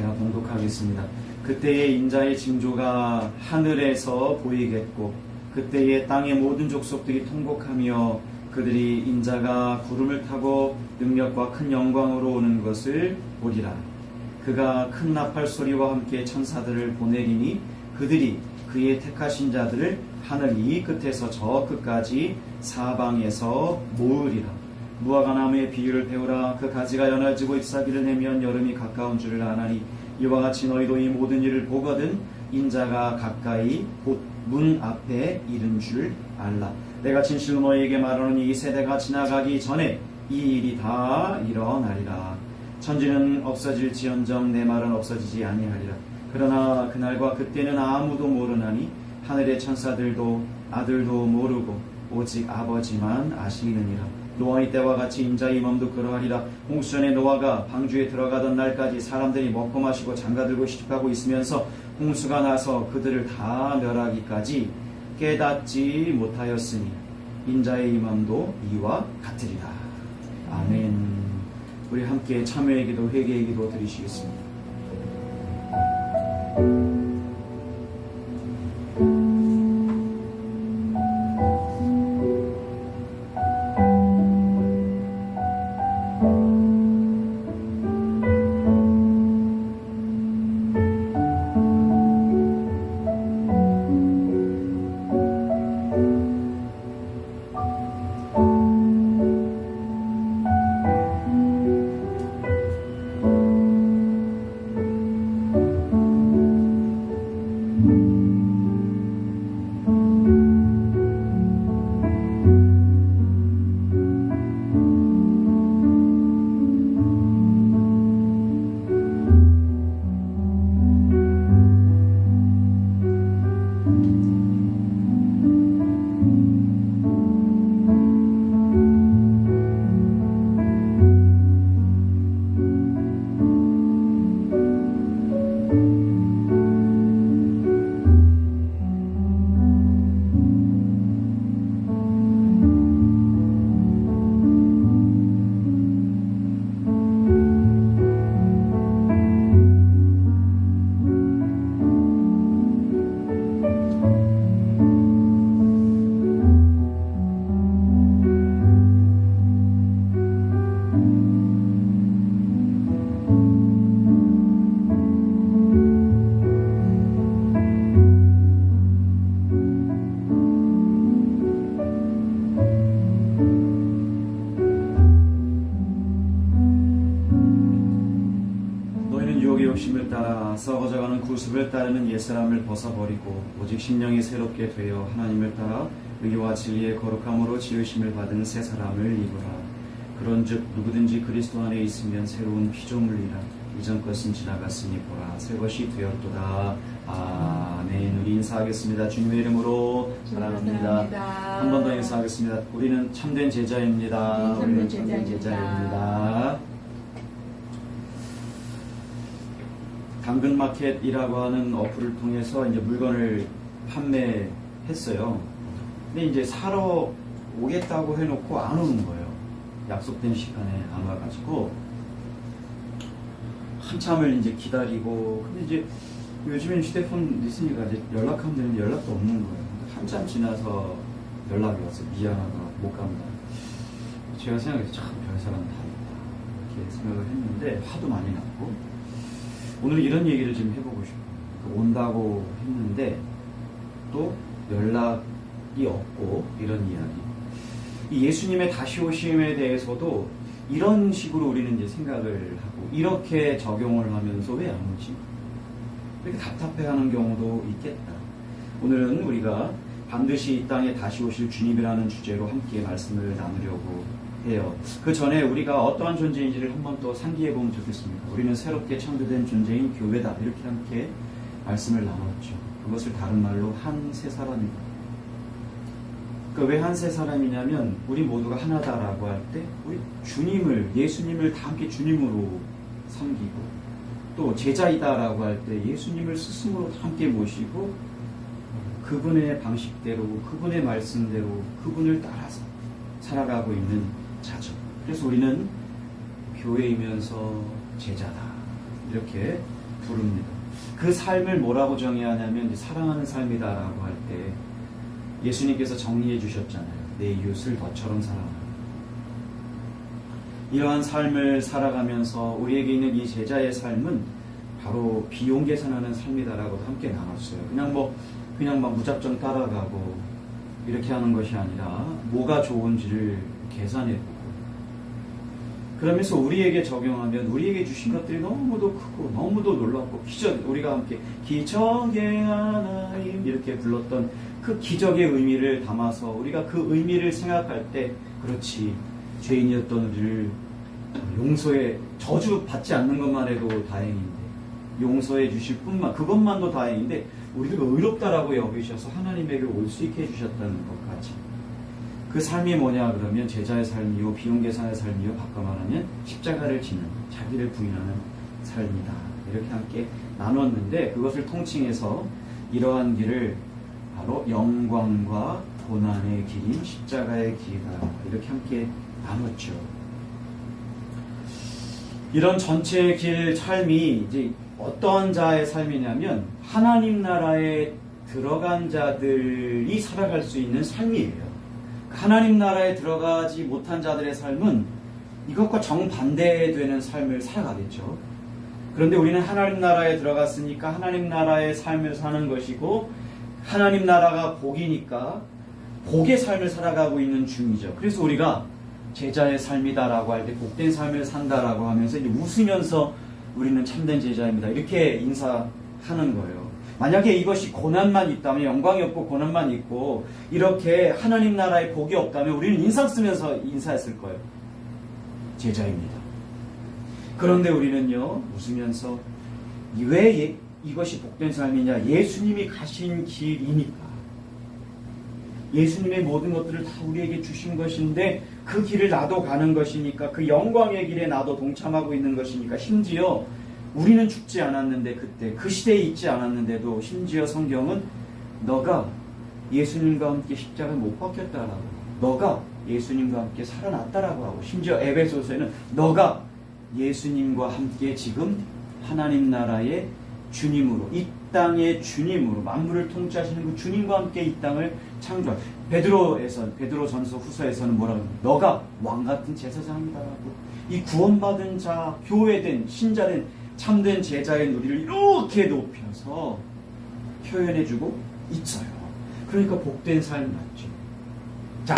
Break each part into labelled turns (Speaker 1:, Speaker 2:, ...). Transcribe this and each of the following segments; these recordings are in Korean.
Speaker 1: 제가 봉독하겠습니다. 그때의 인자의 징조가 하늘에서 보이겠고 그때의 땅의 모든 족속들이 통곡하며 그들이 인자가 구름을 타고 능력과 큰 영광으로 오는 것을 보리라. 그가 큰 나팔 소리와 함께 천사들을 보내리니 그들이 그의 택하신 자들을 하늘 이 끝에서 저 끝까지 사방에서 모으리라. 무화과나무의 비유를 배우라. 그 가지가 연해지고 잎사귀를 내면 여름이 가까운 줄을 아나니 이와 같이 너희도 이 모든 일을 보거든 인자가 가까이 곧 문 앞에 이른 줄 알라. 내가 진실로 너희에게 말하노니 이 세대가 지나가기 전에 이 일이 다 일어나리라. 천지는 없어질지언정 내 말은 없어지지 아니하리라. 그러나 그날과 그때는 아무도 모르나니 하늘의 천사들도 아들도 모르고 오직 아버지만 아시느니라. 노아의 때와 같이 인자의 임함도 그러하리라. 홍수전에 노아가 방주에 들어가던 날까지 사람들이 먹고 마시고 장가들고 시집가고 있으면서 홍수가 나서 그들을 다 멸하기까지 깨닫지 못하였으니 인자의 임함도 이와 같으리라. 아멘. 우리 함께 참회의 기도, 회개의 기도 드리시겠습니다. 욕심을 따라 썩어져가는 구습을 따르는 옛사람을 벗어버리고 오직 심령이 새롭게 되어 하나님을 따라 의와 진리의 거룩함으로 지으심을 받은 새 사람을 입으라. 그런즉 누구든지 그리스도 안에 있으면 새로운 피조물이라. 이전 것은 지나갔으니 보라 새 것이 되었도다. 아멘. 우리 인사하겠습니다. 주님의 이름으로 사랑합니다. 한 번 더 인사하겠습니다. 우리는 참된 제자입니다. 우리는 참된 제자입니다. 당근마켓이라고 하는 어플을 통해서 이제 물건을 판매했어요. 근데 이제 사러 오겠다고 해놓고 안 오는 거예요. 약속된 시간에 안 와가지고 한참을 이제 기다리고, 근데 이제 요즘엔 휴대폰 있으니까 이제 연락하면 되는데 연락도 없는 거예요. 한참 지나서 연락이 왔어요. 미안하다, 못 간다. 제가 생각해서 참 별사람 다 있다 이렇게 생각을 했는데 화도 많이 났고, 오늘 이런 얘기를 좀 해보고 싶어요. 온다고 했는데 또 연락이 없고 이런 이야기. 이 예수님의 다시 오심에 대해서도 이런 식으로 우리는 이제 생각을 하고 이렇게 적용을 하면서 왜 안 오지? 이렇게 답답해하는 경우도 있겠다. 오늘은 우리가 반드시 이 땅에 다시 오실 주님이라는 주제로 함께 말씀을 나누려고 해요. 그 전에 우리가 어떠한 존재인지를 한번 또 상기해 보면 좋겠습니다. 우리는 새롭게 창조된 존재인 교회다. 이렇게 함께 말씀을 나눴죠. 그것을 다른 말로 한 세 사람이다. 왜 한 세 사람이냐면 우리 모두가 하나다라고 할 때 우리 주님을, 예수님을 다 함께 주님으로 섬기고, 또 제자이다라고 할 때 예수님을 스승으로 다 함께 모시고 그분의 방식대로, 그분의 말씀대로, 그분을 따라서 살아가고 있는 자죠. 그래서 우리는 교회이면서 제자다. 이렇게 부릅니다. 그 삶을 뭐라고 정해야 하냐면 이제 사랑하는 삶이다라고 할 때 예수님께서 정리해 주셨잖아요. 내 이웃을 너처럼 사랑하라. 이러한 삶을 살아가면서 우리에게 있는 이 제자의 삶은 바로 비용 계산하는 삶이다라고도 함께 나눴어요. 그냥 막 무작정 따라가고 이렇게 하는 것이 아니라 뭐가 좋은지를 계산해보고 그러면서 우리에게 적용하면 우리에게 주신 것들이 너무도 크고 너무도 놀랍고 우리가 함께 기적의 하나님 이렇게 불렀던 그 기적의 의미를 담아서 우리가 그 의미를 생각할 때 그렇지 죄인이었던 우리를 용서해 저주받지 않는 것만 해도 다행인데 용서해 주실 뿐만 그것만도 다행인데 우리를 의롭다라고 여기셔서 하나님에게 올 수 있게 해주셨다는 것까지 그 삶이 뭐냐 그러면 제자의 삶이요 비용계산의 삶이요 바꿔 말하면 십자가를 지는 자기를 부인하는 삶이다 이렇게 함께 나눴는데 그것을 통칭해서 이러한 길을 바로 영광과 고난의 길인 십자가의 길이다 이렇게 함께 나눴죠. 이런 전체의 길 삶이 이제 어떤 자의 삶이냐면 하나님 나라에 들어간 자들이 살아갈 수 있는 삶이에요. 하나님 나라에 들어가지 못한 자들의 삶은 이것과 정반대되는 삶을 살아가겠죠. 그런데 우리는 하나님 나라에 들어갔으니까 하나님 나라의 삶을 사는 것이고 하나님 나라가 복이니까 복의 삶을 살아가고 있는 중이죠. 그래서 우리가 제자의 삶이다라고 할 때 복된 삶을 산다라고 하면서 이제 웃으면서 우리는 참된 제자입니다. 이렇게 인사하는 거예요. 만약에 이것이 고난만 있다면 영광이 없고 고난만 있고 이렇게 하나님 나라의 복이 없다면 우리는 인상 쓰면서 인사했을 거예요. 제자입니다. 그런데 우리는요 웃으면서 왜 이것이 복된 삶이냐 예수님이 가신 길이니까 예수님의 모든 것들을 다 우리에게 주신 것인데 그 길을 나도 가는 것이니까 그 영광의 길에 나도 동참하고 있는 것이니까 심지어 우리는 죽지 않았는데 그때 그 시대에 있지 않았는데도 심지어 성경은 너가 예수님과 함께 십자가에 못 박혔다라고 너가 예수님과 함께 살아났다라고 하고 심지어 에베소서에는 너가 예수님과 함께 지금 하나님 나라의 주님으로 이 땅의 주님으로 만물을 통치하시는 그 주님과 함께 이 땅을 창조한 베드로전서 후서에서는 뭐라고 합니까? 너가 왕같은 제사장이다라고 이 구원받은 자 교회된 신자된 참된 제자의 우리를 이렇게 높여서 표현해주고 있어요. 그러니까 복된 삶 맞죠. 자,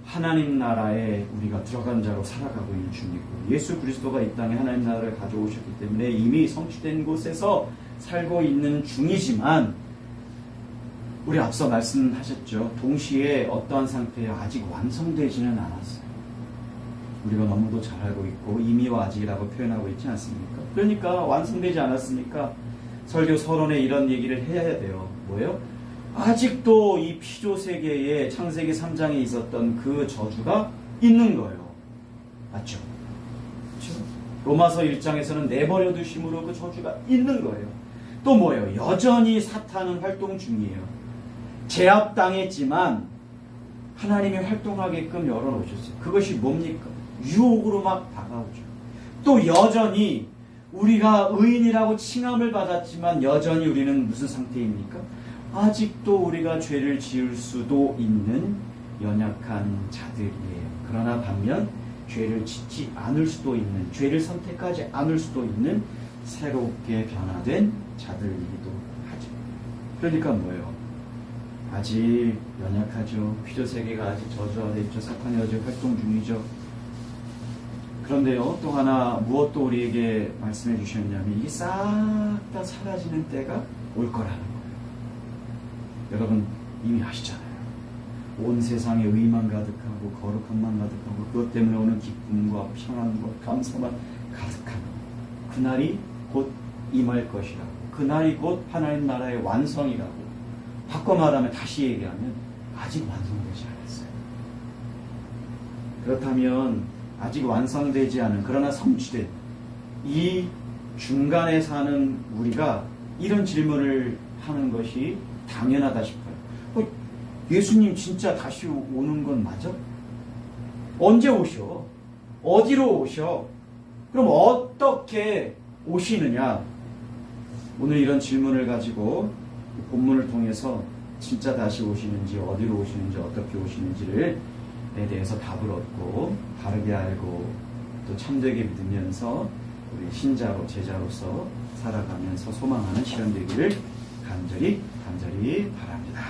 Speaker 1: 하나님 나라에 우리가 들어간 자로 살아가고 있는 중이고 예수 그리스도가 이 땅에 하나님 나라를 가져오셨기 때문에 이미 성취된 곳에서 살고 있는 중이지만 우리 앞서 말씀하셨죠. 동시에 어떠한 상태에 아직 완성되지는 않았어요. 우리가 너무도 잘 알고 있고 이미와 아직이라고 표현하고 있지 않습니까? 그러니까 완성되지 않았으니까 설교 서론에 이런 얘기를 해야 돼요. 뭐예요? 아직도 이 피조 세계에 창세기 3장에 있었던 그 저주가 있는 거예요. 맞죠? 그렇죠? 로마서 1장에서는 내버려 두심으로 그 저주가 있는 거예요. 또 뭐예요? 여전히 사탄은 활동 중이에요. 제압당했지만 하나님이 활동하게끔 열어놓으셨어요. 그것이 뭡니까? 유혹으로 막 다가오죠. 또 여전히 우리가 의인이라고 칭함을 받았지만 여전히 우리는 무슨 상태입니까? 아직도 우리가 죄를 지을 수도 있는 연약한 자들이에요. 그러나 반면 죄를 짓지 않을 수도 있는, 죄를 선택하지 않을 수도 있는 새롭게 변화된 자들이기도 하죠. 그러니까 뭐예요? 아직 연약하죠. 피조세계가 아직 저주하되 있죠. 사탄이 아직 활동 중이죠. 그런데요, 또 하나 무엇도 우리에게 말씀해 주셨냐면 이게 싹 다 사라지는 때가 올 거라는 거예요. 여러분 이미 아시잖아요. 온 세상에 의만 가득하고 거룩함만 가득하고 그것 때문에 오는 기쁨과 평안과 감사만 가득한 그날이 곧 임할 것이라고. 그날이 곧 하나님 나라의 완성이라고. 바꿔 말하면 다시 얘기하면 아직 완성되지 않았어요. 그렇다면 아직 완성되지 않은 그러나 성취된 이 중간에 사는 우리가 이런 질문을 하는 것이 당연하다 싶어요. 예수님 진짜 다시 오는 건 맞아? 언제 오셔? 어디로 오셔? 그럼 어떻게 오시느냐? 오늘 이런 질문을 가지고 본문을 통해서 진짜 다시 오시는지, 어디로 오시는지, 어떻게 오시는지를 대해서 답을 얻고 바르게 알고 또 참되게 믿으면서 우리 신자로, 제자로서 살아가면서 소망하는 시간 되기를 간절히 바랍니다.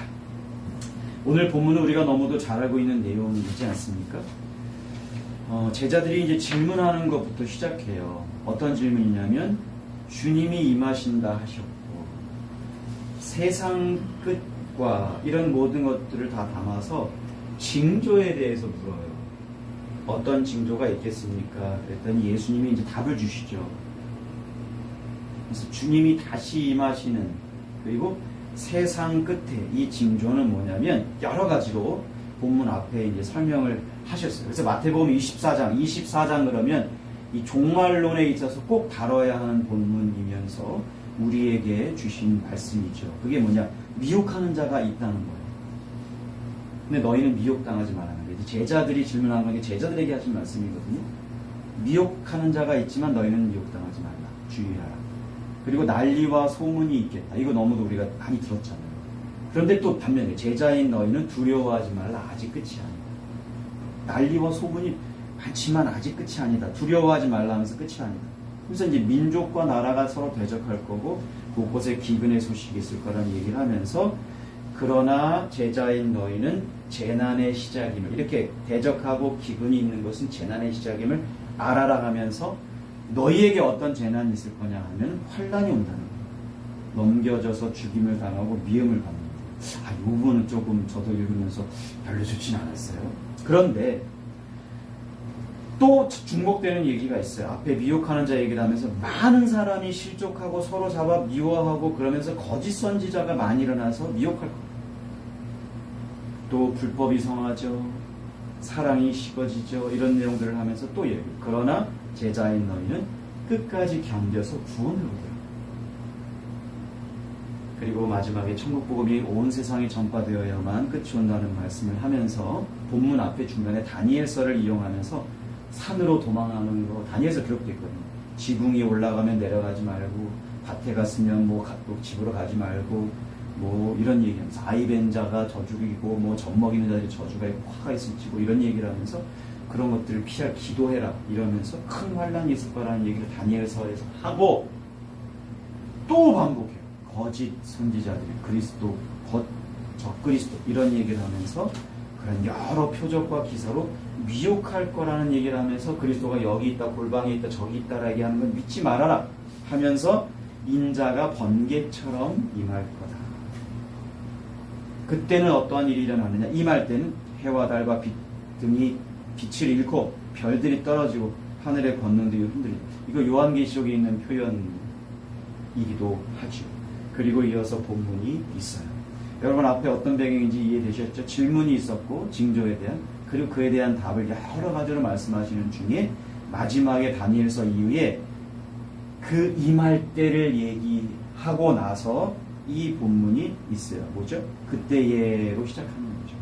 Speaker 1: 오늘 본문은 우리가 너무도 잘 알고 있는 내용이지 않습니까? 제자들이 이제 질문하는 것부터 시작해요. 어떤 질문이냐면 주님이 임하신다 하셨고 세상 끝과 이런 모든 것들을 다 담아서 징조에 대해서 물어요. 어떤 징조가 있겠습니까? 그랬더니 예수님이 이제 답을 주시죠. 그래서 주님이 다시 임하시는, 그리고 세상 끝에 이 징조는 뭐냐면 여러 가지로 본문 앞에 이제 설명을 하셨어요. 그래서 마태복음 24장 그러면 이 종말론에 있어서 꼭 다뤄야 하는 본문이면서 우리에게 주신 말씀이죠. 그게 뭐냐? 미혹하는 자가 있다는 거예요. 근데 너희는 미혹당하지 말라는 거예요. 제자들이 질문하는 게 제자들에게 하신 말씀이거든요. 미혹하는 자가 있지만 너희는 미혹당하지 말라. 주의하라. 그리고 난리와 소문이 있겠다. 이거 너무도 우리가 많이 들었잖아요. 그런데 또 반면에 제자인 너희는 두려워하지 말라. 아직 끝이 아니다. 난리와 소문이 많지만 아직 끝이 아니다. 두려워하지 말라 하면서 끝이 아니다. 그래서 이제 민족과 나라가 서로 대적할 거고 곳곳에 기근의 소식이 있을 거라는 얘기를 하면서 그러나 제자인 너희는 재난의 시작임을, 이렇게 대적하고 기근이 있는 것은 재난의 시작임을 알아라 하면서 너희에게 어떤 재난이 있을 거냐 하면 환난이 온다는 거예요. 넘겨져서 죽임을 당하고 미움을 받는 거예요. 이 부분은 조금 저도 읽으면서 별로 좋진 않았어요. 그런데 또 중복되는 얘기가 있어요. 앞에 미혹하는 자 얘기를 하면서 많은 사람이 실족하고 서로 잡아 미워하고 그러면서 거짓 선지자가 많이 일어나서 미혹할 거예요. 또 불법이 성하죠. 사랑이 식어지죠. 이런 내용들을 하면서 또 얘기해요. 그러나 제자인 너희는 끝까지 견뎌서 구원을 얻어요. 그리고 마지막에 천국복음이 온 세상에 전파되어야만 끝이 온다는 말씀을 하면서 본문 앞에 중간에 다니엘서를 이용하면서 산으로 도망하는 거 다니엘서 기록되어 있거든요. 지붕이 올라가면 내려가지 말고 밭에 갔으면 뭐 집으로 가지 말고 뭐 이런 얘기하면서 아이벤자가 저주이고 뭐 젖먹이는 자들이 저주가 있고 화가 있을지고 이런 얘기를 하면서 그런 것들을 피할 기도해라 이러면서 큰 환란이 있을 거라는 얘기를 다니엘서에서 하고 또 반복해요. 거짓 선지자들이 그리스도, 적그리스도 이런 얘기를 하면서 그런 여러 표적과 기사로 미혹할 거라는 얘기를 하면서 그리스도가 여기 있다, 골방에 있다, 저기 있다라 얘기하는 건 믿지 말아라 하면서 인자가 번개처럼 임할 거다. 그때는 어떠한 일이 일어나느냐? 임할 때는 해와 달과 등이 빛을 잃고 별들이 떨어지고 하늘의 권능들이 흔들리고, 이거 요한계시록에 있는 표현이기도 하죠. 그리고 이어서 본문이 있어요. 여러분 앞에 어떤 배경인지 이해되셨죠? 질문이 있었고 징조에 대한, 그리고 그에 대한 답을 여러 가지로 말씀하시는 중에 마지막에 다니엘서 이후에 그 임할 때를 얘기하고 나서 이 본문이 있어요. 뭐죠? 그때예로 시작하는 거죠.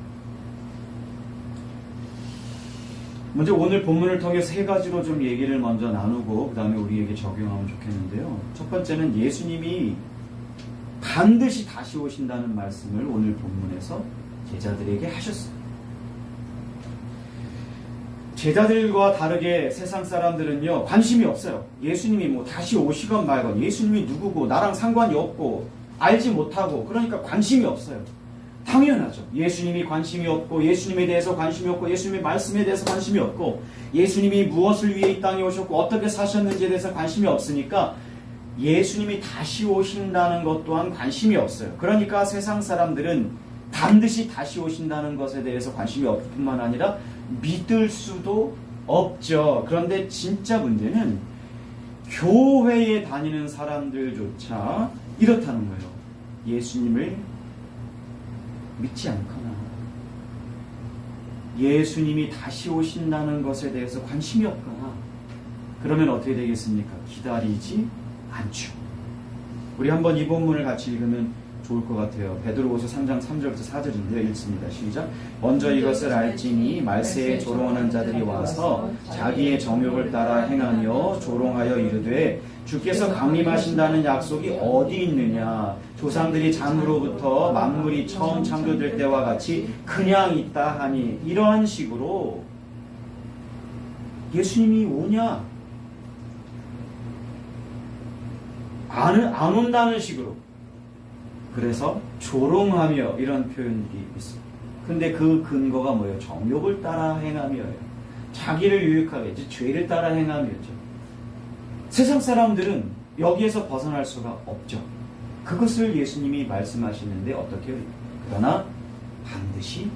Speaker 1: 먼저 오늘 본문을 통해 세 가지로 좀 얘기를 먼저 나누고 그 다음에 우리에게 적용하면 좋겠는데요. 첫 번째는 예수님이 반드시 다시 오신다는 말씀을 오늘 본문에서 제자들에게 하셨어요. 제자들과 다르게 세상 사람들은요 관심이 없어요. 예수님이 뭐 다시 오시건 말건, 예수님이 누구고 나랑 상관이 없고 알지 못하고, 그러니까 관심이 없어요. 당연하죠. 예수님이 관심이 없고, 예수님에 대해서 관심이 없고, 예수님의 말씀에 대해서 관심이 없고, 예수님이 무엇을 위해 이 땅에 오셨고 어떻게 사셨는지에 대해서 관심이 없으니까 예수님이 다시 오신다는 것 또한 관심이 없어요. 그러니까 세상 사람들은 반드시 다시 오신다는 것에 대해서 관심이 없을 뿐만 아니라 믿을 수도 없죠. 그런데 진짜 문제는 교회에 다니는 사람들조차 이렇다는 거예요. 예수님을 믿지 않거나 예수님이 다시 오신다는 것에 대해서 관심이 없거나 그러면 어떻게 되겠습니까? 기다리지 않죠. 우리 한번 이 본문을 같이 읽으면 좋을 것 같아요. 베드로후서 3장 3절부터 4절인데요. 읽습니다. 시작. 먼저 이것을 알지니 말세에 조롱하는 자들이 와서 자기의 정욕을 따라 행하며 조롱하여 이르되 주께서 강림하신다는 약속이 어디 있느냐? 조상들이 장으로부터 만물이 처음 창조될 때와 같이 그냥 있다 하니, 이러한 식으로 예수님이 오냐? 안 온다는 식으로. 그래서 조롱하며 이런 표현들이 있어요. 근데 그 근거가 뭐예요? 정욕을 따라 행하며요. 자기를 유익하게, 죄를 따라 행하며죠. 세상 사람들은 여기에서 벗어날 수가 없죠. 그것을 예수님이 말씀하시는데 어떻게 해요? 그러나 반드시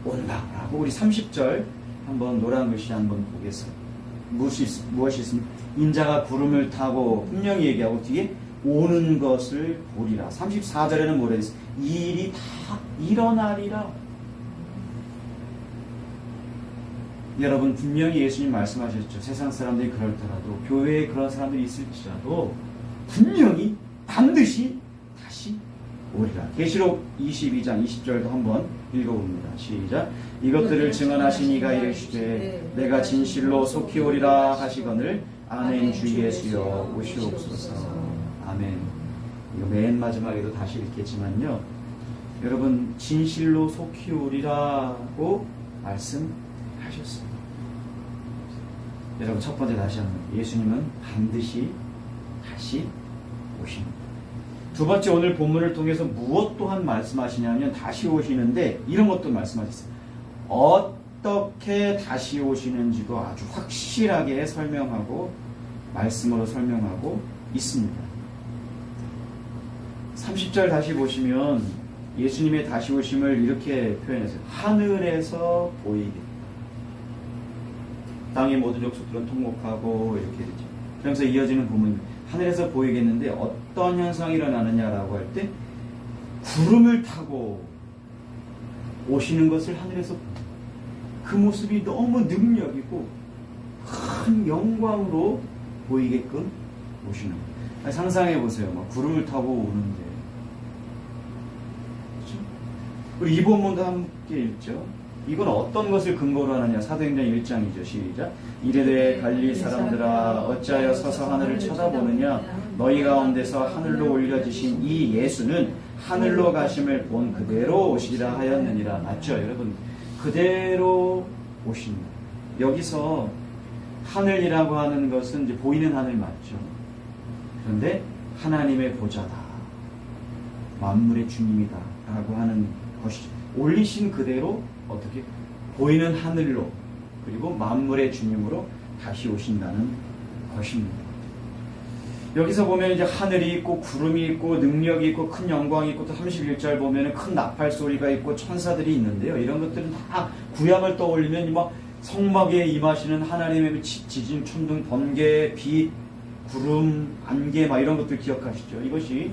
Speaker 1: 온다라고. 우리 30절 한번 노란 글씨 한번 보겠습니다. 무엇이 있습니까? 인자가 구름을 타고 분명히 얘기하고 뒤에 오는 것을 보리라. 34절에는 뭐라 했어요? 이 일이 다 일어나리라. 여러분, 분명히 예수님 말씀하셨죠. 세상 사람들이 그럴더라도, 교회에 그런 사람들이 있을지라도 분명히 반드시 다시 오리라. 계시록 22장 20절도 한번 읽어봅니다. 시작. 이것들을 증언하신 이가 이르시되 내가 진실로 속히 오리라 하시거늘 아멘. 주 예수여 오시옵소서. 아멘. 이거 맨 마지막에도 다시 읽겠지만요, 여러분, 진실로 속히 오리라고 말씀하셨어요. 여러분, 첫 번째 다시 한번, 예수님은 반드시 다시 오십니다. 두 번째, 오늘 본문을 통해서 무엇 또한 말씀하시냐면 다시 오시는데 이런 것도 말씀하셨어요. 어떻게 다시 오시는지도 아주 확실하게 설명하고, 말씀으로 설명하고 있습니다. 30절 다시 보시면 예수님의 다시 오심을 이렇게 표현했어요. 하늘에서 보이게. 땅의 모든 족속들은 통곡하고 이렇게 되죠. 그러면서 이어지는 부분, 하늘에서 보이겠는데 어떤 현상이 일어나느냐라고 할 때 구름을 타고 오시는 것을 하늘에서 봅니다. 그 모습이 너무 능력이고 큰 영광으로 보이게끔 오시는 거예요. 상상해 보세요. 막 구름을 타고 오는데, 그렇죠? 우리 이 본문도 함께 읽죠. 이건 어떤 것을 근거로 하느냐? 사도행전 1장이죠. 시작. 이르되 갈릴리 사람들아 어찌하여 서서 하늘을 쳐다보느냐? 너희 가운데서 하늘로 올려지신 이 예수는 하늘로 가심을 본 그대로 오시리라 하였느니라. 맞죠, 여러분? 그대로 오십니다. 여기서 하늘이라고 하는 것은 이제 보이는 하늘 맞죠. 그런데 하나님의 보좌다, 만물의 주님이다 라고 하는 것이죠. 올리신 그대로 어떻게 보이는 하늘로, 그리고 만물의 주님으로 다시 오신다는 것입니다. 여기서 보면 이제 하늘이 있고 구름이 있고 능력이 있고 큰 영광이 있고, 또 31절 보면 큰 나팔 소리가 있고 천사들이 있는데요. 이런 것들은 다 구약을 떠올리면 막 성막에 임하시는 하나님의 지진, 천둥, 번개, 빛, 구름, 안개 막 이런 것들 기억하시죠? 이것이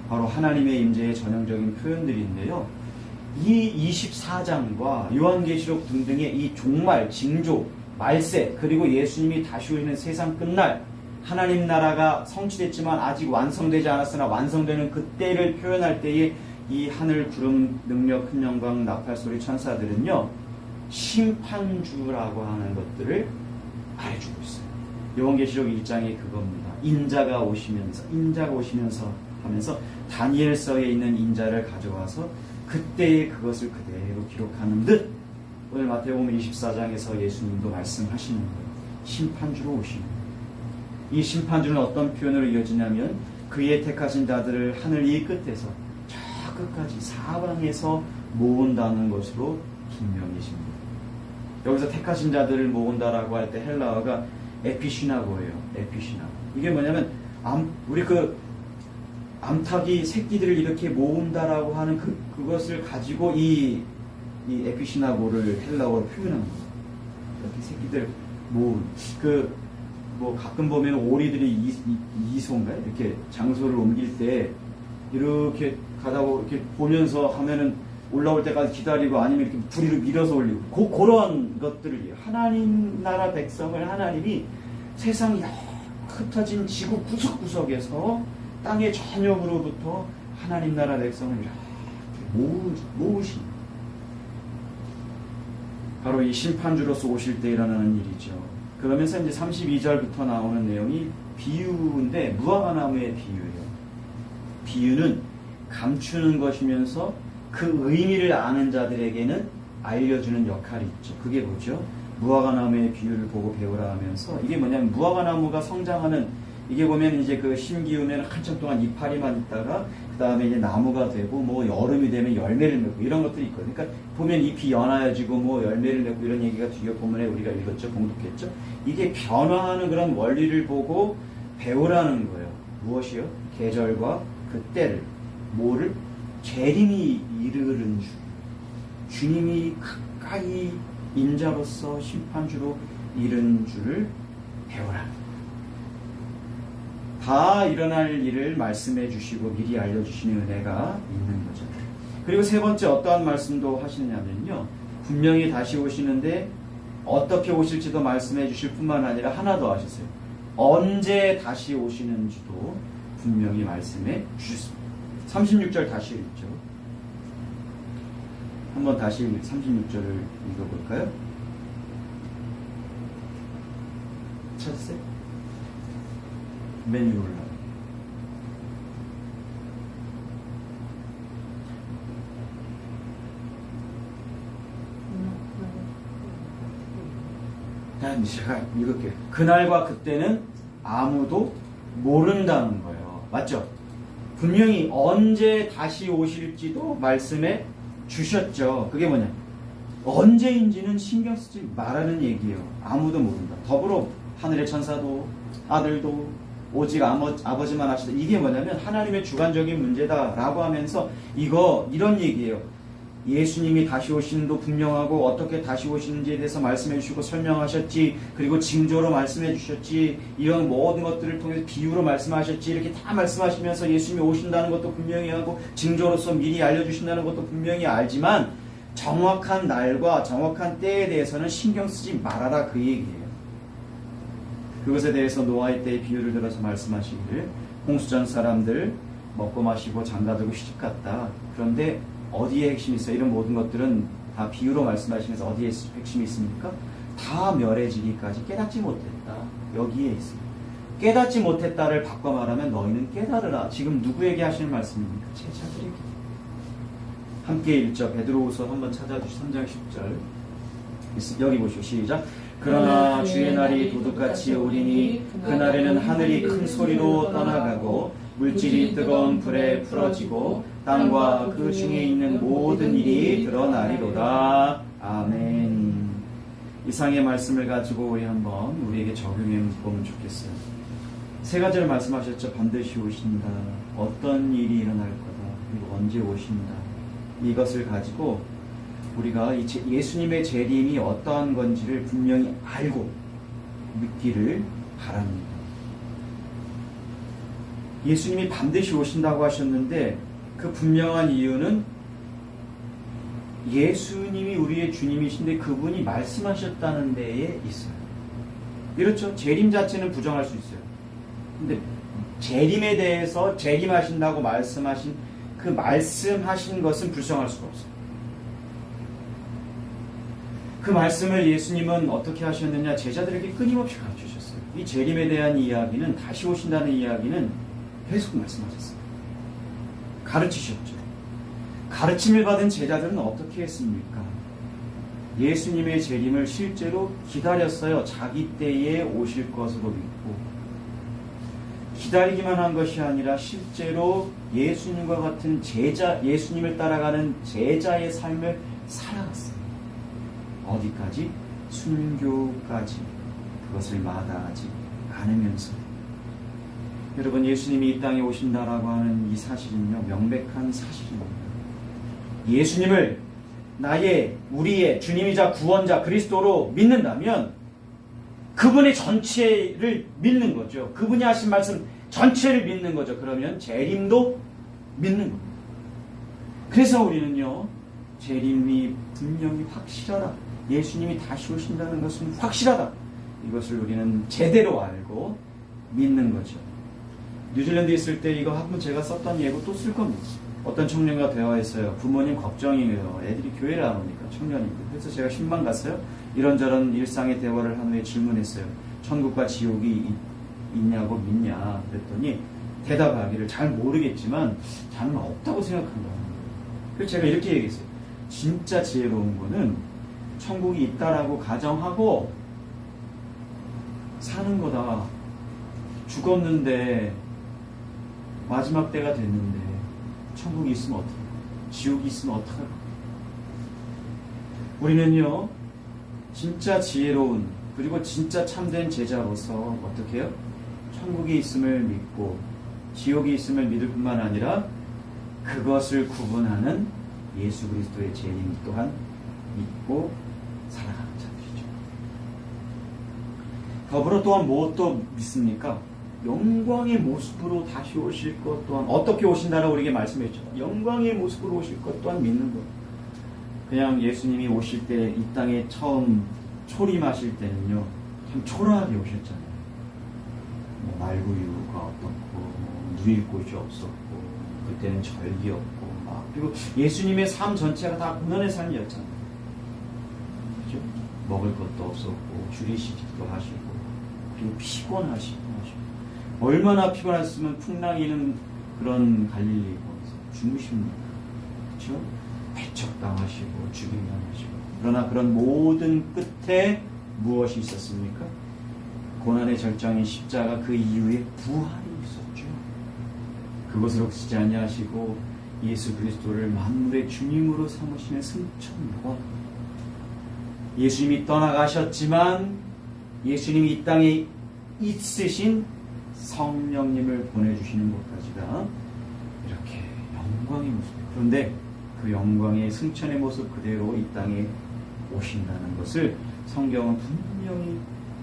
Speaker 1: 바로 하나님의 임재의 전형적인 표현들인데요. 이 24장과 요한계시록 등등의 이 종말, 징조, 말세, 그리고 예수님이 다시 오시는 세상 끝날, 하나님 나라가 성취됐지만 아직 완성되지 않았으나 완성되는 그때를 표현할 때에 이 하늘, 구름, 능력, 큰 영광, 나팔소리, 천사들은요, 심판주라고 하는 것들을 말해주고 있어요. 요한계시록 1장이 그겁니다. 인자가 오시면서 하면서 다니엘서에 있는 인자를 가져와서 그때의 그것을 그대로 기록하는 듯, 오늘 마태복음 24장에서 예수님도 말씀하시는 거예요. 심판주로 오시는 거예요. 이 심판주는 어떤 표현으로 이어지냐면 그의 택하신 자들을 하늘 이 끝에서 저 끝까지 사방에서 모은다는 것으로 분명해집니다. 여기서 택하신 자들을 모은다라고 할 때 헬라어가 에피시나고예요. 에피시나고. 이게 뭐냐면 우리 그 암탉이 새끼들을 이렇게 모은다라고 하는 그것을 가지고 이 에피시나고를 헬라어로 표현한 거예요. 이렇게 새끼들 모은. 뭐 가끔 보면 오리들이 이소인가요? 이렇게 장소를 옮길 때 이렇게 가다가 이렇게 보면서 하면은 올라올 때까지 기다리고, 아니면 이렇게 부리로 밀어서 올리고, 그런 것들을, 하나님 나라 백성을 하나님이 세상 흩어진 지구 구석구석에서 땅의 전역으로부터 하나님 나라 백성을 이렇게 모으신, 바로 이 심판주로서 오실 때 일어나는 일이죠. 그러면서 이제 32절부터 나오는 내용이 비유인데 무화과나무의 비유예요. 비유는 감추는 것이면서 그 의미를 아는 자들에게는 알려주는 역할이 있죠. 그게 뭐죠? 무화과나무의 비유를 보고 배우라 하면서 이게 뭐냐면 무화과나무가 성장하는 이게 보면 이제 그 심기우면 한참 동안 이파리만 있다가 그 다음에 이제 나무가 되고 뭐 여름이 되면 열매를 맺고 이런 것들이 있거든요. 그러니까 보면 잎이 연하여지고 뭐 열매를 맺고 이런 얘기가 뒤에 본문에 우리가 읽었죠. 공독했죠. 이게 변화하는 그런 원리를 보고 배우라는 거예요. 무엇이요? 계절과 그 때를 뭐를? 재림이 이르는 줄 주님이 가까이 인자로서 심판주로 이른 줄을 배우라. 다 일어날 일을 말씀해 주시고 미리 알려주시는 은혜가 있는 거죠. 그리고 세 번째 어떠한 말씀도 하시느냐면요. 분명히 다시 오시는데 어떻게 오실지도 말씀해 주실 뿐만 아니라 하나 더 하셨어요. 언제 다시 오시는지도 분명히 말씀해 주셨습니다. 36절 다시 읽죠. 한번 다시 36절을 읽어볼까요? 찾았어요? 맨 위로 올라가요. 제가 읽을게요. 그날과 그때는 아무도 모른다는 거예요. 맞죠? 분명히 언제 다시 오실지도 말씀해 주셨죠. 그게 뭐냐? 언제인지는 신경 쓰지 말라는 얘기예요. 아무도 모른다. 더불어 하늘의 천사도 아들도 오직 아버지만 하시다. 이게 뭐냐면 하나님의 주관적인 문제다라고 하면서 이런 얘기예요. 예수님이 다시 오시는도 분명하고 어떻게 다시 오시는지에 대해서 말씀해 주시고 설명하셨지. 그리고 징조로 말씀해 주셨지. 이런 모든 것들을 통해서 비유로 말씀하셨지. 이렇게 다 말씀하시면서 예수님이 오신다는 것도 분명히 하고 징조로서 미리 알려주신다는 것도 분명히 알지만 정확한 날과 정확한 때에 대해서는 신경 쓰지 말아라 그 얘기예요. 그것에 대해서 노아의 때의 비유를 들어서 말씀하시기를 홍수전 사람들 먹고 마시고 장가들고 시집갔다. 그런데 어디에 핵심이 있어요? 이런 모든 것들은 다 비유로 말씀하시면서 어디에 핵심이 있습니까? 다 멸해지기까지 깨닫지 못했다. 여기에 있어요. 깨닫지 못했다를 바꿔 말하면 너희는 깨달으라. 지금 누구에게 하시는 말씀입니까? 제자들에게. 함께 읽죠. 베드로후서 한번 찾아주시죠. 3장 10절. 여기 보시오. 시작. 그러나 주의 날이 도둑같이 오리니 그날에는 하늘이 큰 소리로 떠나가고 물질이 뜨거운 불에 풀어지고 땅과 그 중에 있는 모든 일이 드러나리로다. 아멘. 이상의 말씀을 가지고 우리 한번 우리에게 적용해 보면 좋겠어요. 세 가지를 말씀하셨죠. 반드시 오신다. 어떤 일이 일어날 거다. 그리고 언제 오신다. 이것을 가지고 우리가 예수님의 재림이 어떠한 건지를 분명히 알고 믿기를 바랍니다. 예수님이 반드시 오신다고 하셨는데 그 분명한 이유는 예수님이 우리의 주님이신데 그분이 말씀하셨다는 데에 있어요. 그렇죠? 재림 자체는 부정할 수 있어요. 근데 재림에 대해서 재림하신다고 말씀하신 그 말씀하신 것은 불성할 수가 없어요. 그 말씀을 예수님은 어떻게 하셨느냐? 제자들에게 끊임없이 가르치셨어요. 이 재림에 대한 이야기는, 다시 오신다는 이야기는 계속 말씀하셨어요. 가르치셨죠. 가르침을 받은 제자들은 어떻게 했습니까? 예수님의 재림을 실제로 기다렸어요. 자기 때에 오실 것으로 믿고. 기다리기만 한 것이 아니라 실제로 예수님과 같은 예수님을 따라가는 제자의 삶을 살아갔어요. 어디까지? 순교까지. 그것을 마다하지 않으면서. 여러분, 예수님이 이 땅에 오신다라고 하는 이 사실은요, 명백한 사실입니다. 예수님을 우리의 주님이자 구원자 그리스도로 믿는다면 그분의 전체를 믿는 거죠. 그분이 하신 말씀 전체를 믿는 거죠. 그러면 재림도 믿는 겁니다. 그래서 우리는요, 재림이 분명히 확실하다. 예수님이 다시 오신다는 것은 확실하다. 이것을 우리는 제대로 알고 믿는 거죠. 뉴질랜드에 있을 때 이거 한번 제가 썼던 예고 또 쓸 겁니다. 어떤 청년과 대화했어요. 부모님 걱정이에요. 애들이 교회를 안 오니까, 청년인데. 그래서 제가 신방 갔어요. 이런저런 일상의 대화를 한 후에 질문했어요. 천국과 지옥이 있냐고 믿냐 그랬더니 대답하기를 잘 모르겠지만 자는 없다고 생각한다. 그래서 제가 이렇게 얘기했어요. 진짜 지혜로운 거는 천국이 있다라고 가정하고 사는 거다. 죽었는데 마지막 때가 됐는데 천국이 있으면 어떡해? 지옥이 있으면 어떡할까? 우리는요 진짜 지혜로운 그리고 진짜 참된 제자로서 어떻게 해요? 천국이 있음을 믿고 지옥이 있음을 믿을 뿐만 아니라 그것을 구분하는 예수 그리스도의 재림 또한 믿고 살아가는 자들이죠. 더불어 또한 무엇도 믿습니까? 영광의 모습으로 다시 오실 것 또한 어떻게 오신다라고 우리에게 말씀했죠. 영광의 모습으로 오실 것 또한 믿는 것. 그냥 예수님이 오실 때 이 땅에 처음 초림하실 때는요 참 초라하게 오셨잖아요. 뭐 말구유가 어떻고 누일 곳이 없었고 그때는 절기였고 막 그리고 예수님의 삶 전체가 다 고난의 삶이었잖아요. 그죠? 먹을 것도 없었고 줄이시기도 하시고 그리고 피곤하시고 얼마나 피곤했으면 풍랑이는 그런 갈릴리에서 주무십니까? 그렇죠? 배척당하시고 죽임당하시고 그러나 그런 모든 끝에 무엇이 있었습니까? 고난의 절정인 십자가 그 이후에 부활이 있었죠. 그것으로 그치지 아니하시고 예수 그리스도를 만물의 주님으로 삼으시는 승천과 예수님이 떠나가셨지만 예수님이 이 땅에 있으신 성령님을 보내주시는 것까지가 이렇게 영광의 모습이에요. 그런데 그 영광의 승천의 모습 그대로 이 땅에 오신다는 것을 성경은 분명히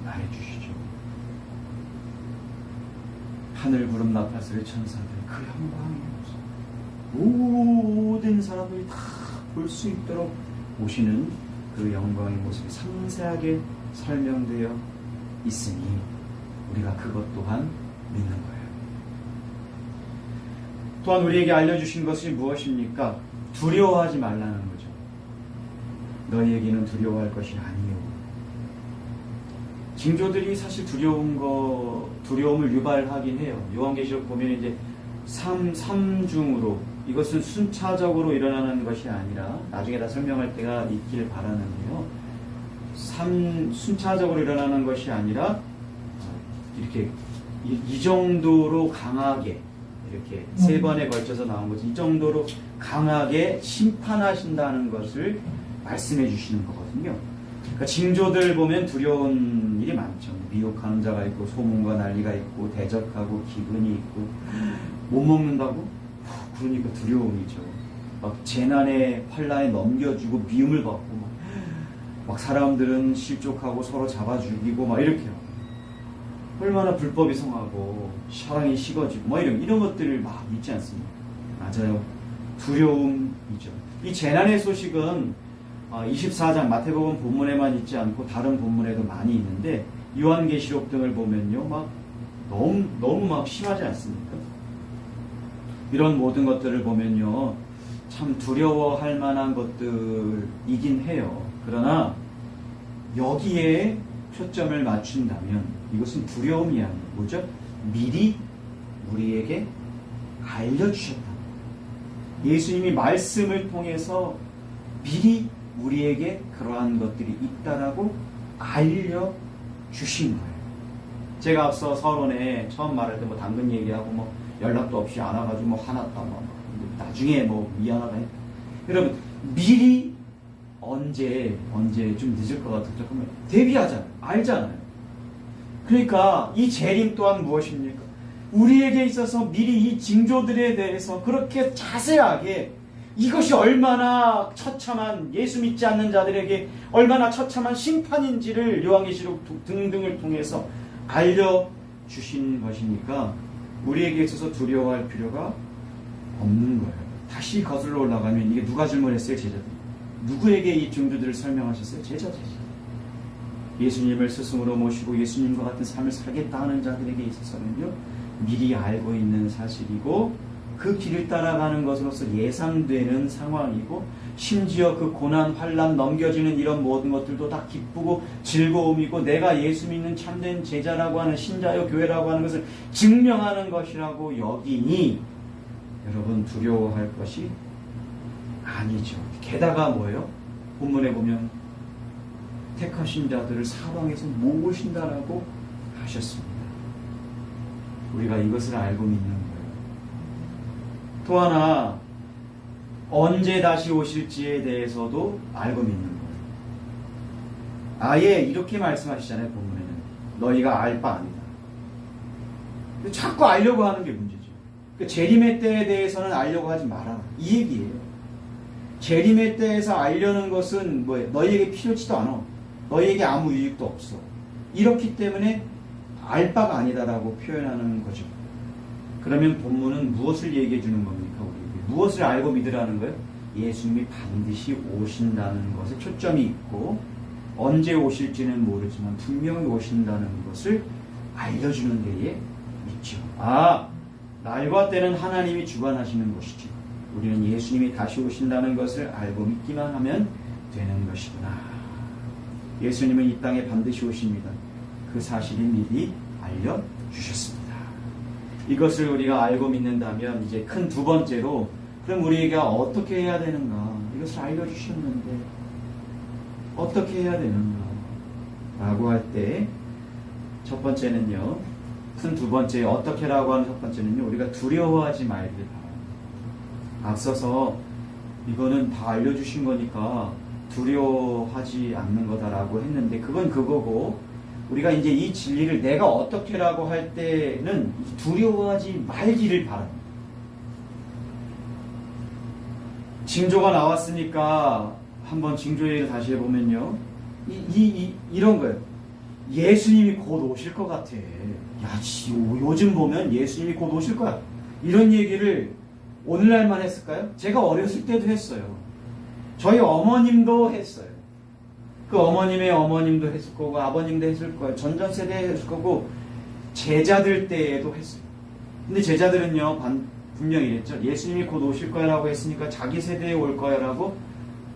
Speaker 1: 말해주시죠. 하늘 구름 나팔소리 천사들 그 영광의 모습 모든 사람들이 다 볼 수 있도록 오시는 그 영광의 모습이 상세하게 설명되어 있으니 우리가 그것 또한 믿는 거예요. 또한 우리에게 알려주신 것이 무엇입니까? 두려워하지 말라는 거죠. 너희에게는 두려워할 것이 아니요. 징조들이 사실 두려움을 유발하긴 해요. 요한계시록 보면 이제 삼중으로 이것은 순차적으로 일어나는 것이 아니라 나중에 다 설명할 때가 있길 바라는데요. 순차적으로 일어나는 것이 아니라 이렇게 이 정도로 강하게 이렇게 세 번에 걸쳐서 나온 거지. 이 정도로 강하게 심판하신다는 것을 말씀해 주시는 거거든요. 그러니까 징조들 보면 두려운 일이 많죠. 미혹하는 자가 있고 소문과 난리가 있고 대적하고 기근이 있고 못 먹는다고? 그러니까 두려움이죠. 막 재난에 환난에 넘겨주고 미움을 받고 막 사람들은 실족하고 서로 잡아 죽이고 막 이렇게요. 얼마나 불법이 성하고 사랑이 식어지고 뭐 이런 것들을 막 있지 않습니까? 맞아요. 두려움이죠. 이 재난의 소식은 24장 마태복음 본문에만 있지 않고 다른 본문에도 많이 있는데 요한계시록 등을 보면요, 막 너무 막 심하지 않습니까? 이런 모든 것들을 보면요, 참 두려워할 만한 것들이긴 해요. 그러나 여기에 초점을 맞춘다면 이것은 두려움이 아니에요. 뭐죠? 미리 우리에게 알려주셨다. 예수님이 말씀을 통해서 미리 우리에게 그러한 것들이 있다라고 알려주신 거예요. 제가 앞서 서론에 처음 말할 때 뭐 당근 얘기하고 뭐 연락도 없이 안 와가지고 뭐 화났다 뭐 나중에 뭐 미안하다 했다. 여러분 미리 언제 좀 늦을 것 같은 조금 대비하잖아요. 알잖아요. 그러니까 이 재림 또한 무엇입니까? 우리에게 있어서 미리 이 징조들에 대해서 그렇게 자세하게 이것이 얼마나 처참한 예수 믿지 않는 자들에게 얼마나 처참한 심판인지를 요한계시록 등등을 통해서 알려주신 것이니까 우리에게 있어서 두려워할 필요가 없는 거예요. 다시 거슬러 올라가면 이게 누가 질문했어요? 제자들. 누구에게 이 징조들을 설명하셨어요? 제자. 예수님을 스승으로 모시고 예수님과 같은 삶을 살겠다 하는 자들에게 있어서는요, 미리 알고 있는 사실이고 그 길을 따라가는 것으로서 예상되는 상황이고, 심지어 그 고난, 환난, 넘겨지는 이런 모든 것들도 다 기쁘고 즐거움이고, 내가 예수 믿는 참된 제자라고 하는, 신자요 교회라고 하는 것을 증명하는 것이라고 여기니 여러분 두려워할 것이 아니죠. 게다가 뭐예요? 본문에 보면 택하신 자들을 사방에서 모으신다라고 하셨습니다. 우리가 이것을 알고 믿는 거예요. 또 하나, 언제 다시 오실지에 대해서도 알고 믿는 거예요. 아예 이렇게 말씀하시잖아요, 본문에는. 너희가 알 바 아니다. 근데 자꾸 알려고 하는 게 문제죠. 그러니까 재림의 때에 대해서는 알려고 하지 마라. 이 얘기예요. 재림의 때에서 알려는 것은 뭐예요? 너희에게 필요치도 않아. 너희에게 아무 유익도 없어. 이렇기 때문에 알 바가 아니다라고 표현하는 거죠. 그러면 본문은 무엇을 얘기해 주는 겁니까? 우리에게 무엇을 알고 믿으라는 거예요? 예수님이 반드시 오신다는 것에 초점이 있고, 언제 오실지는 모르지만 분명히 오신다는 것을 알려주는 데에 있죠. 날과 때는 하나님이 주관하시는 것이죠. 우리는 예수님이 다시 오신다는 것을 알고 믿기만 하면 되는 것이구나. 예수님은 이 땅에 반드시 오십니다. 그 사실을 미리 알려주셨습니다. 이것을 우리가 알고 믿는다면 이제 큰 두 번째로, 그럼 우리가 어떻게 해야 되는가? 이것을 알려주셨는데 어떻게 해야 되는가? 라고 할 때 첫 번째는요, 큰 두 번째, 어떻게라고 하는 첫 번째는요, 우리가 두려워하지 말길 바랍니다. 앞서서 이거는 다 알려주신 거니까 두려워하지 않는 거다라고 했는데, 그건 그거고, 우리가 이제 이 진리를 내가 어떻게라고 할 때는 두려워하지 말기를 바랍니다. 징조가 나왔으니까 한번 징조 얘기를 다시 해보면요, 이런 거예요. 예수님이 곧 오실 것 같아. 요즘 보면 예수님이 곧 오실 거야. 이런 얘기를 오늘날만 했을까요? 제가 어렸을 때도 했어요. 저희 어머님도 했어요. 그 어머님의 어머님도 했을 거고, 아버님도 했을 거예요. 전전세대에 했을 거고, 제자들 때에도 했어요. 근데 제자들은요, 분명히 이랬죠. 예수님이 곧 오실 거야 라고 했으니까 자기 세대에 올 거야 라고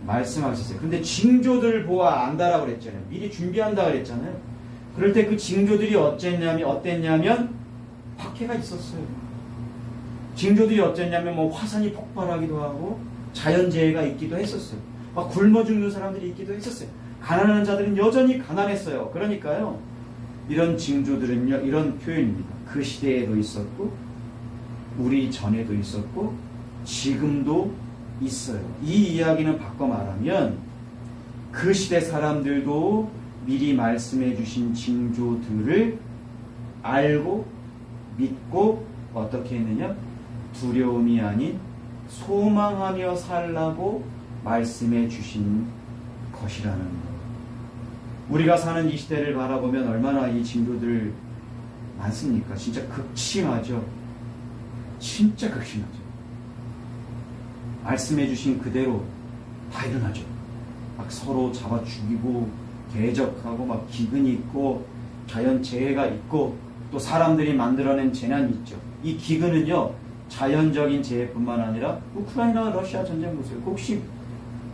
Speaker 1: 말씀하셨어요. 근데 징조들을 보아 안다라고 그랬잖아요. 미리 준비한다 그랬잖아요. 그럴 때 그 징조들이 어땠냐면 박해가 있었어요. 징조들이 어땠냐면 화산이 폭발하기도 하고 자연재해가 있기도 했었어요. 막 굶어 죽는 사람들이 있기도 했었어요. 가난한 자들은 여전히 가난했어요. 그러니까요, 이런 징조들은요, 이런 표현입니다. 그 시대에도 있었고, 우리 전에도 있었고, 지금도 있어요. 이 이야기는 바꿔 말하면, 그 시대 사람들도 미리 말씀해 주신 징조들을 알고 믿고 어떻게 했느냐? 두려움이 아닌 소망하며 살라고 말씀해 주신 것이라는 것. 우리가 사는 이 시대를 바라보면 얼마나 이 징조들 많습니까? 진짜 극심하죠. 진짜 극심하죠. 말씀해 주신 그대로 다 일어나죠. 막 서로 잡아 죽이고 대적하고 막 기근이 있고 자연재해가 있고 또 사람들이 만들어낸 재난이 있죠. 이 기근은요, 자연적인 재해뿐만 아니라 우크라이나 러시아 전쟁 보세요. 혹시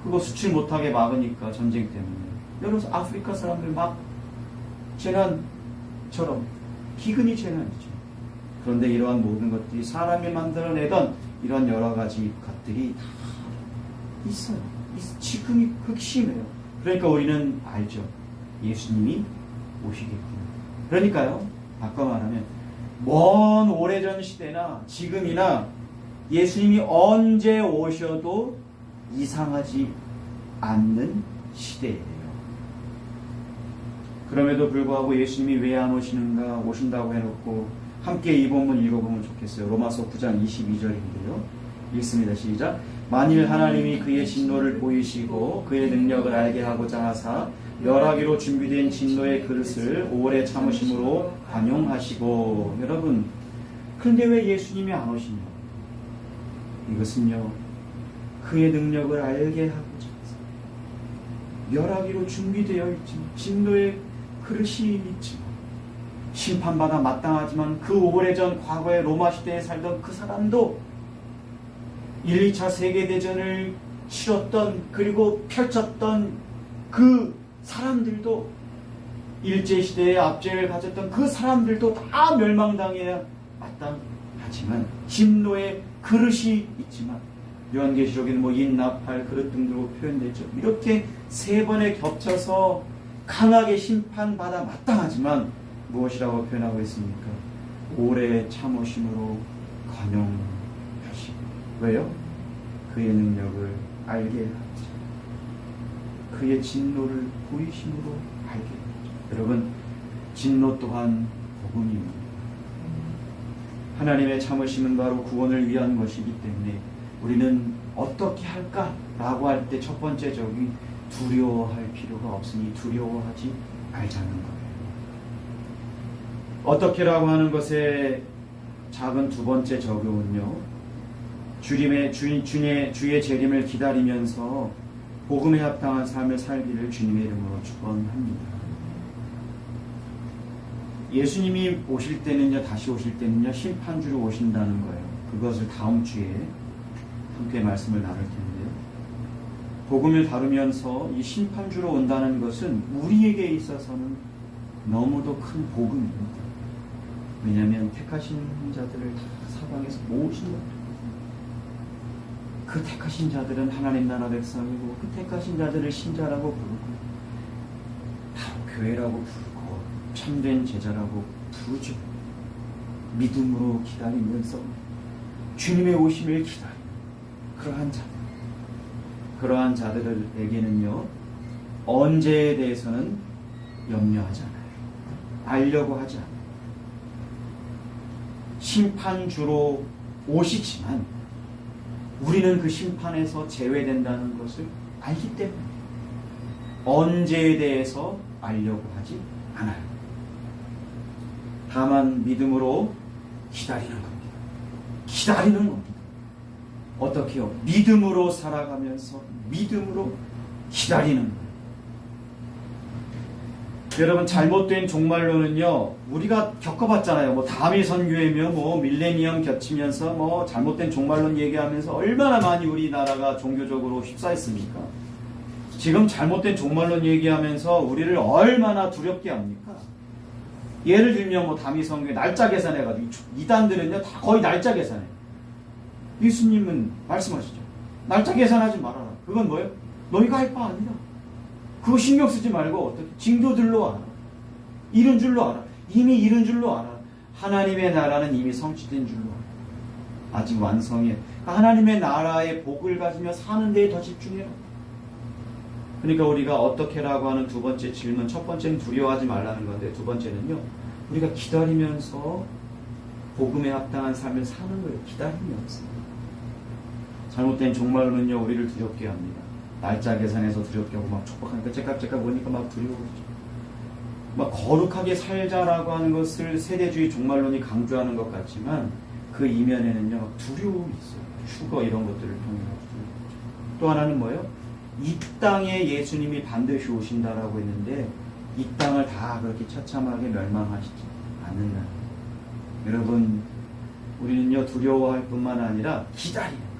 Speaker 1: 그거 수출 못하게 막으니까 전쟁 때문에 여러 아프리카 사람들 막 재난처럼 기근이 재난이죠. 그런데 이러한 모든 것들이 사람이 만들어내던 이런 여러 가지 것들이 다 있어요. 지금이 극심해요. 그러니까 우리는 알죠. 예수님이 오시겠구나. 그러니까요, 바꿔 말하면 먼 오래전 시대나 지금이나 예수님이 언제 오셔도 이상하지 않는 시대예요. 그럼에도 불구하고 예수님이 왜 안 오시는가, 오신다고 해놓고 함께 이 본문 읽어보면 좋겠어요. 로마서 9장 22절인데요. 읽습니다. 시작. 만일 하나님이 그의 진노를 보이시고 그의 능력을 알게 하고자 하사 멸하기로 준비된 진노의 그릇을 오래 참으심으로 관용하시고. 여러분, 그런데 왜 예수님이 안 오시냐? 이것은요, 그의 능력을 알게 하고자 하사 멸하기로 준비되어 있지만, 진노의 그릇이 있지만, 심판받아 마땅하지만 그 오래전 과거의 로마 시대에 살던 그 사람도 1, 2차 세계대전을 치렀던 그리고 펼쳤던 그 사람들도 일제시대에 압제를 가졌던 그 사람들도 다 멸망당해야 마땅하지만 진노의 그릇이 있지만 요한계시록에는 뭐 인나팔 그릇 등으로 표현되죠. 이렇게 세 번에 겹쳐서 강하게 심판받아 마땅하지만 무엇이라고 표현하고 있습니까? 오래 참으심으로 관용하시고. 왜요? 그의 능력을 알게 하죠. 그의 진노를 보이심으로 알게 하죠. 여러분, 진노 또한 복음입니다. 하나님의 참으심은 바로 구원을 위한 것이기 때문에 우리는 어떻게 할까라고 할 때 첫 번째 적이 두려워할 필요가 없으니 두려워하지 말자는 거예요. 어떻게라고 하는 것의 작은 두 번째 적용은요, 주의 재림을 기다리면서 복음에 합당한 삶을 살기를 주님의 이름으로 축원합니다. 예수님이 오실 때는요, 다시 오실 때는요, 심판주로 오신다는 거예요. 그것을 다음 주에 함께 말씀을 나눌 텐데요. 복음을 다루면서 이 심판주로 온다는 것은 우리에게 있어서는 너무도 큰 복음입니다. 왜냐하면 택하신 자들을 다 사방에서 모으신 거예요. 그 택하신 자들은 하나님 나라 백성이고 그 택하신 자들을 신자라고 부르고 바로 교회라고 부르고 참된 제자라고 부르죠. 믿음으로 기다리면서 주님의 오심을 기다리는 그러한 자들에게는요, 언제에 대해서는 염려하지 않아요. 알려고 하지 않아요. 심판주로 오시지만 우리는 그 심판에서 제외된다는 것을 알기 때문에 언제에 대해서 알려고 하지 않아요. 다만 믿음으로 기다리는 겁니다. 기다리는 겁니다. 어떻게요? 믿음으로 살아가면서 믿음으로 기다리는 거예요. 여러분, 잘못된 종말론은요, 우리가 겪어봤잖아요. 뭐 다미 선교회며 뭐 밀레니엄 겹치면서 뭐 잘못된 종말론 얘기하면서 얼마나 많이 우리나라가 종교적으로 휩싸였습니까? 지금 잘못된 종말론 얘기하면서 우리를 얼마나 두렵게 합니까? 예를 들면 뭐 다미 선교회 날짜 계산해가지고 이단들은요 다 거의 날짜 계산해. 예수님은 말씀하시죠. 날짜 계산하지 말아라. 그건 뭐예요? 너희가 할 바 아니다. 그거 신경 쓰지 말고 어떻게 징조들로 알아. 이른 줄로 알아. 이미 이른 줄로 알아. 하나님의 나라는 이미 성취된 줄로 알아. 아직 완성해. 하나님의 나라의 복을 가지며 사는 데에 더 집중해라. 그러니까 우리가 어떻게라고 하는 두 번째 질문, 첫 번째는 두려워하지 말라는 건데 두 번째는요, 우리가 기다리면서 복음에 합당한 삶을 사는 거예요. 기다리면서. 잘못된 종말론은요, 우리를 두렵게 합니다. 날짜 계산해서 두렵게 하고 막 촉박하니까 째깍째깍 보니까 막 두려워지죠. 막 거룩하게 살자라고 하는 것을 세대주의 종말론이 강조하는 것 같지만 그 이면에는요, 두려움이 있어요. 휴거 이런 것들을 통해서. 또 하나는 뭐예요? 이 땅에 예수님이 반드시 오신다라고 했는데 이 땅을 다 그렇게 처참하게 멸망하시지 않는다. 여러분, 우리는요, 두려워할 뿐만 아니라 기다리는 거예요.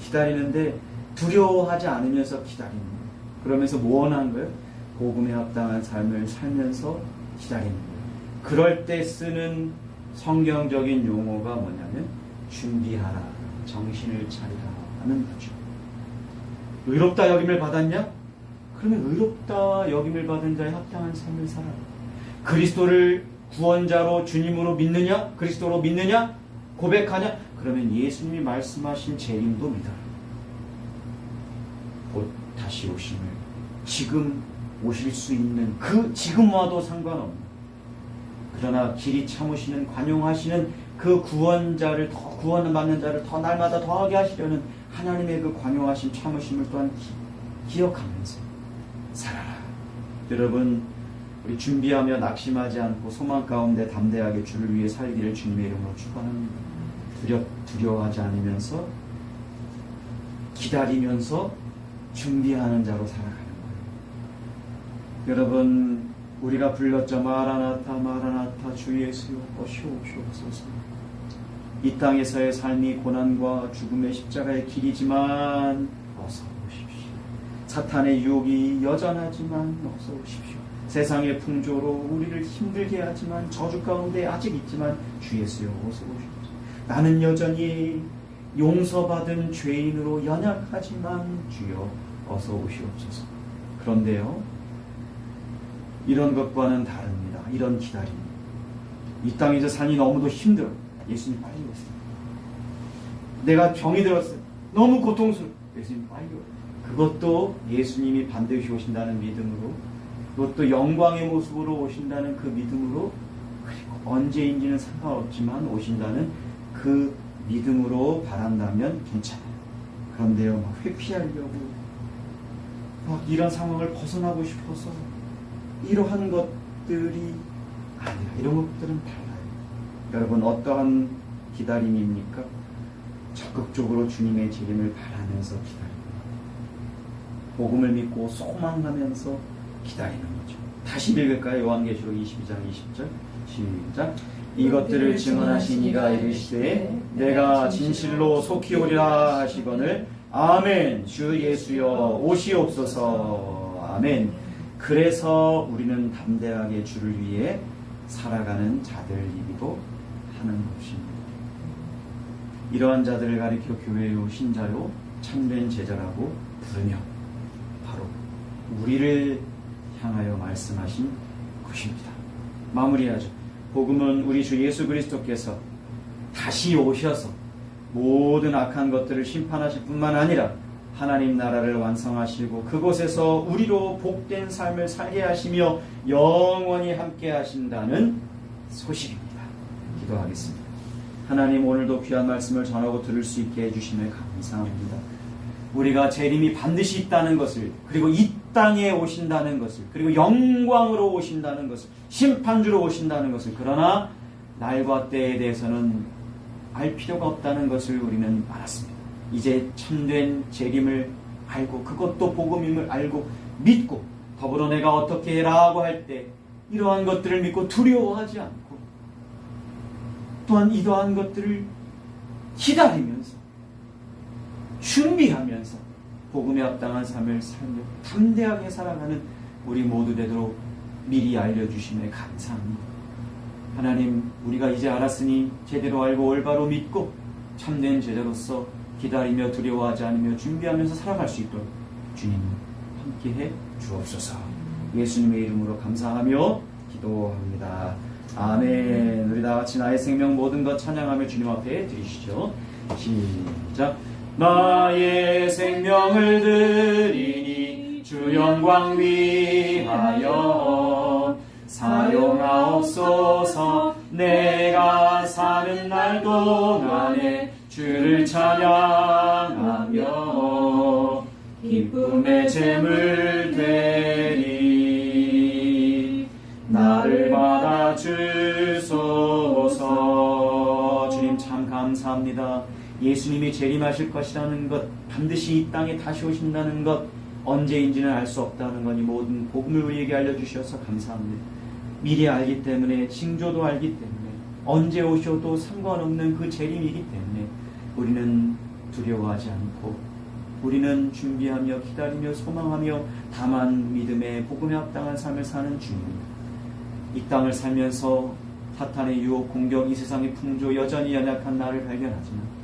Speaker 1: 기다리는데 두려워하지 않으면서 기다리는 거예요. 그러면서 뭐 원하는 거예요? 복음에 합당한 삶을 살면서 기다리는 거예요. 그럴 때 쓰는 성경적인 용어가 뭐냐면 준비하라, 정신을 차리라 하는 거죠. 의롭다 여김을 받았냐? 그러면 의롭다 여김을 받은 자에 합당한 삶을 살아라. 그리스도를 구원자로 주님으로 믿느냐? 그리스도로 믿느냐? 고백하냐? 그러면 예수님이 말씀하신 재림도 믿어라. 곧 다시 오심을 지금 오실 수 있는 그 지금 와도 상관없는, 그러나 길이 참으시는 관용하시는 그 구원자를 더 구원을 받는 자를 더 날마다 더하게 하시려는 하나님의 그 관용하심 참으심을 또한 기억하면서 살아라. 여러분, 우리 준비하며 낙심하지 않고 소망 가운데 담대하게 주를 위해 살기를 주님의 이름으로 축원합니다. 두려워하지 않으면서 기다리면서 준비하는 자로 살아가는 거예요. 여러분, 우리가 불렀죠. 마라나타 마라나타 주 예수여 오시옵소서. 이 땅에서의 삶이 고난과 죽음의 십자가의 길이지만 어서 오십시오. 사탄의 유혹이 여전하지만 어서 오십시오. 세상의 풍조로 우리를 힘들게 하지만 저주 가운데 아직 있지만 주 예수여 어서 오십시오. 나는 여전히 용서받은 죄인으로 연약하지만 주여 어서 오시옵소서. 그런데요, 이런 것과는 다릅니다. 이런 기다림. 이 땅에서 삶이 너무도 힘들어. 예수님 빨리 오세요. 내가 병이 들었어요. 너무 고통스러워. 예수님 빨리 오세요. 그것도 예수님이 반드시 오신다는 믿음으로, 그것도 영광의 모습으로 오신다는 그 믿음으로, 그리고 언제인지는 상관없지만 오신다는 그 믿음으로 바란다면 괜찮아요. 그런데요, 막 회피하려고 막 이런 상황을 벗어나고 싶어서 이러한 것들이 아니라 이런 것들은 달라요. 여러분, 어떠한 기다림입니까? 적극적으로 주님의 재림을 바라면서 기다립니다. 복음을 믿고 소망하면서 기다리는 거죠. 다시 읽을까요? 요한계시록 22장 20절 시작. 이것들을 증언하신 이가 이르시되 내가 진실로 속히 오리라 하시거늘 아멘. 주 예수여 오시옵소서. 아멘. 그래서 우리는 담대하게 주를 위해 살아가는 자들이기도 하는 것입니다. 이러한 자들을 가리켜 교회요 신자요 참된 제자라고 부르며 바로 우리를 향하여 말씀하신 것입니다. 마무리하죠. 복음은 우리 주 예수 그리스도께서 다시 오셔서 모든 악한 것들을 심판하실 뿐만 아니라 하나님 나라를 완성하시고 그곳에서 우리로 복된 삶을 살게 하시며 영원히 함께 하신다는 소식입니다. 기도하겠습니다. 하나님, 오늘도 귀한 말씀을 전하고 들을 수 있게 해주심에 감사합니다. 우리가 재림이 반드시 있다는 것을, 그리고 이 땅에 오신다는 것을, 그리고 영광으로 오신다는 것을, 심판주로 오신다는 것을, 그러나 날과 때에 대해서는 알 필요가 없다는 것을 우리는 알았습니다. 이제 참된 재림을 알고 그것도 복음임을 알고 믿고 더불어 내가 어떻게 해라고 할 때 이러한 것들을 믿고 두려워하지 않고 또한 이러한 것들을 기다리면서 준비하면서 복음에 합당한 삶을 살며 담대하게 살아가는 우리 모두 되도록 미리 알려주심에 감사합니다. 하나님, 우리가 이제 알았으니 제대로 알고 올바로 믿고 참된 제자로서 기다리며 두려워하지 않으며 준비하면서 살아갈 수 있도록 주님 함께해 주옵소서. 예수님의 이름으로 감사하며 기도합니다. 아멘. 우리 다 같이 나의 생명 모든 것 찬양하며 주님 앞에 드리시죠. 시작. 나의 생명을 드리니 주 영광 위하여 사용하옵소서. 내가 사는 날 동안에 주를 찬양하며 기쁨의 제물 되리. 나를 받아 주소서. 주님 참 감사합니다. 예수님이 재림하실 것이라는 것, 반드시 이 땅에 다시 오신다는 것, 언제인지는 알 수 없다는 것, 이 모든 복음을 우리에게 알려주셔서 감사합니다. 미리 알기 때문에, 징조도 알기 때문에, 언제 오셔도 상관없는 그 재림이기 때문에 우리는 두려워하지 않고 우리는 준비하며 기다리며 소망하며 다만 믿음의 복음에 합당한 삶을 사는 중입니다. 이 땅을 살면서 사탄의 유혹, 공격, 이 세상의 풍조, 여전히 연약한 나를 발견하지만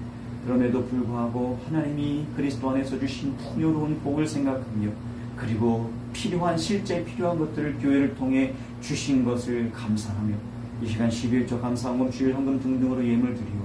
Speaker 1: 그럼에도 불구하고 하나님이 그리스도 안에서 주신 풍요로운 복을 생각하며 그리고 실제 필요한 것들을 교회를 통해 주신 것을 감사하며 이 시간 11조 감사헌금, 주일 헌금 등등으로 예물 드리고